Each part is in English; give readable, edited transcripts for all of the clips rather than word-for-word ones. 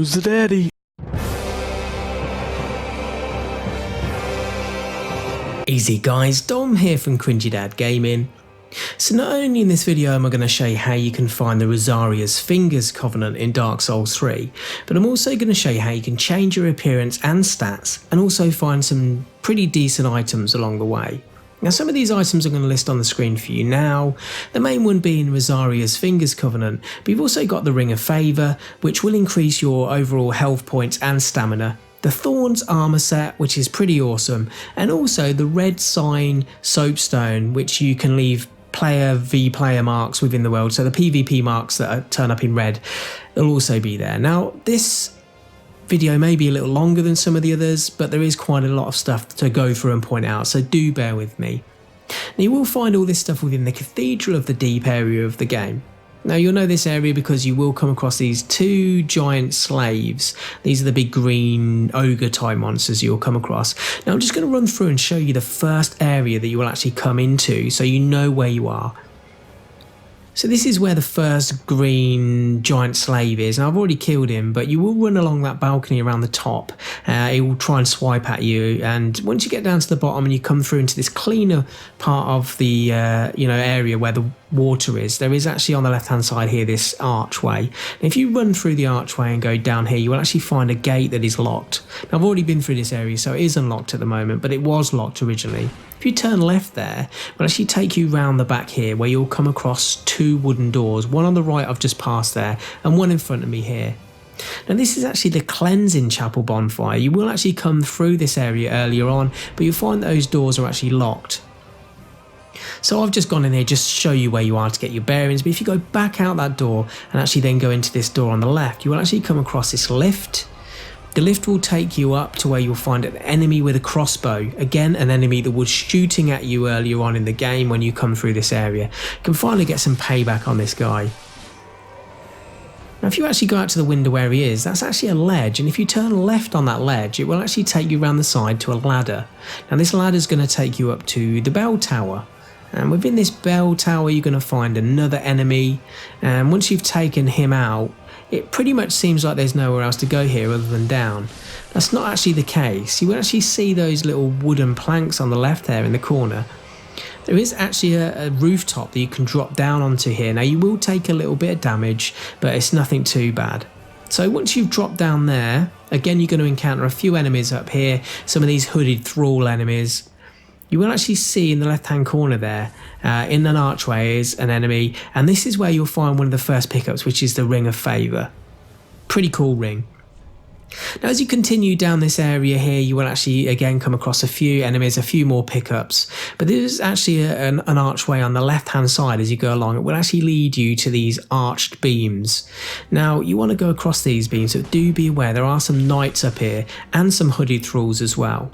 Who's the daddy? Easy guys, Dom here from Cringy Dad Gaming. So not only in this video am I going to show you how you can find the Rosaria'S Fingers Covenant in Dark Souls 3, but I'm also going to show you how you can change your appearance and stats and also find some pretty decent items along the way. Now some of these items I'm going to list on the screen for you now, the main one being Rosaria'S Fingers Covenant, but you've also got the Ring of Favour, which will increase your overall health points and stamina, the Thorns armor set, which is pretty awesome, and also the red sign soapstone, which you can leave player v player marks within the world, so the PvP marks that turn up in red will also be there. Now this video may be a little longer than some of the others, but there is quite a lot of stuff to go through and point out, so do bear with me. Now you will find all this stuff within the Cathedral of the Deep area of the game. Now you'll know this area because you will come across these two giant slaves. These are the big green ogre type monsters you'll come across. Now I'm just going to run through and show you the first area that you will actually come into so you know where you are. So this is where the first green giant slave is. Now I've already killed him, but you will run along that balcony around the top. He will try and swipe at you, and once you get down to the bottom and you come through into this cleaner part of the area where the water is, there is actually on the left hand side here this archway. And if you run through the archway and go down here, you will actually find a gate that is locked. Now I've already been through this area, so it is unlocked at the moment, but it was locked originally. If you turn left there, it will actually take you round the back here where you'll come across two wooden doors, one on the right I've just passed there and one in front of me here. Now this is actually the cleansing chapel bonfire. You will actually come through this area earlier on, but you'll find that those doors are actually locked. So I've just gone in here just to show you where you are to get your bearings, but if you go back out that door and actually then go into this door on the left, you will actually come across this lift. The lift will take you up to where you'll find an enemy with a crossbow. Again, an enemy that was shooting at you earlier on in the game when you come through this area. You can finally get some payback on this guy. Now if you actually go out to the window where he is, that's actually a ledge, and if you turn left on that ledge, it will actually take you around the side to a ladder. Now this ladder is going to take you up to the bell tower. And within this bell tower you're going to find another enemy, and once you've taken him out, it pretty much seems like there's nowhere else to go here other than down. That's not actually the case. You will actually see those little wooden planks on the left there in the corner. There is actually a rooftop that you can drop down onto here. Now you will take a little bit of damage, but it's nothing too bad. So once you've dropped down there, again you're going to encounter a few enemies up here, some of these hooded thrall enemies. You will actually see in the left hand corner there, in an archway is an enemy, and this is where you'll find one of the first pickups, which is the Ring of Favour. Pretty cool ring. Now as you continue down this area here, you will actually again come across a few enemies, a few more pickups, but there's actually an archway on the left hand side as you go along. It will actually lead you to these arched beams. Now you want to go across these beams, so do be aware there are some knights up here and some hooded thralls as well.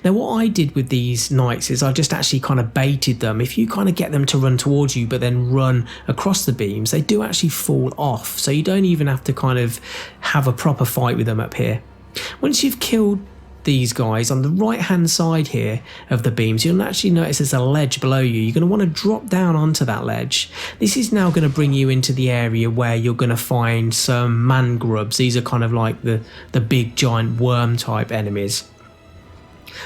Now what I did with these knights is I just actually kind of baited them. If you kind of get them to run towards you but then run across the beams, they do actually fall off, so you don't even have to kind of have a proper fight with them up here. Once you've killed these guys on the right hand side here of the beams, you'll actually notice there's a ledge below you. You're going to want to drop down onto that ledge. This is now going to bring you into the area where you're going to find some man grubs. These are kind of like the big giant worm type enemies.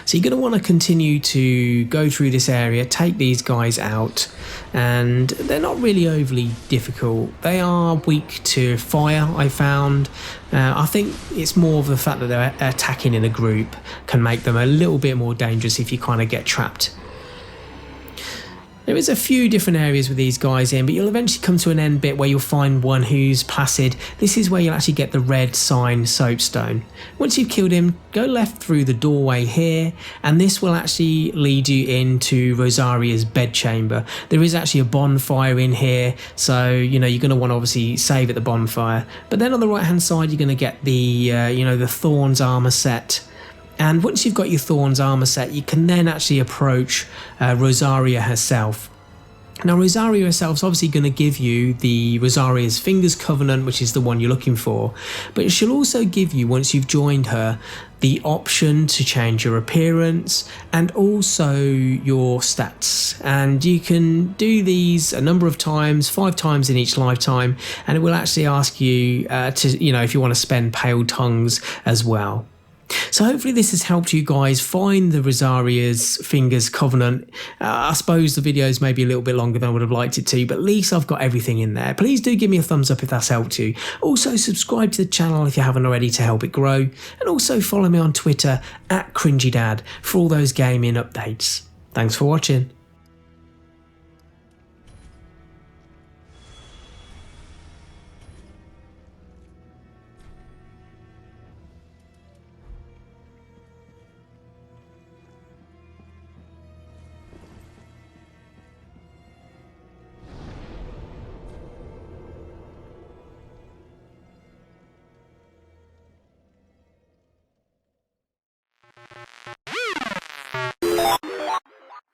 So you're going to want to continue to go through this area, take these guys out, and they're not really overly difficult. They are weak to fire, I found. I think it's more of the fact that they're attacking in a group can make them a little bit more dangerous if you kind of get trapped. There is a few different areas with these guys in, but you'll eventually come to an end bit where you'll find one who's placid. This is where you'll actually get the red sign soapstone. Once you've killed him, go left through the doorway here, and this will actually lead you into Rosaria'S bedchamber. There is actually a bonfire in here, so you're going to want to obviously save at the bonfire. But then on the right hand side, you're going to get the the Thorns armor set. And once you've got your Thorns armor set, you can then actually approach Rosaria herself. Now, Rosaria herself is obviously going to give you the Rosaria'S Fingers Covenant, which is the one you're looking for, but she'll also give you, once you've joined her, the option to change your appearance and also your stats. And you can do these a number of times, 5 times in each lifetime, and it will actually ask you if you want to spend Pale Tongues as well. So hopefully this has helped you guys find the Rosaria'S Fingers Covenant. I suppose the videos may be a little bit longer than I would have liked it to, but at least I've got everything in there. Please do give me a thumbs up if that's helped you. Also subscribe to the channel if you haven't already to help it grow. And also follow me on Twitter @CringyDad for all those gaming updates. Thanks for watching.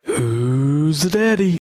Who's the daddy?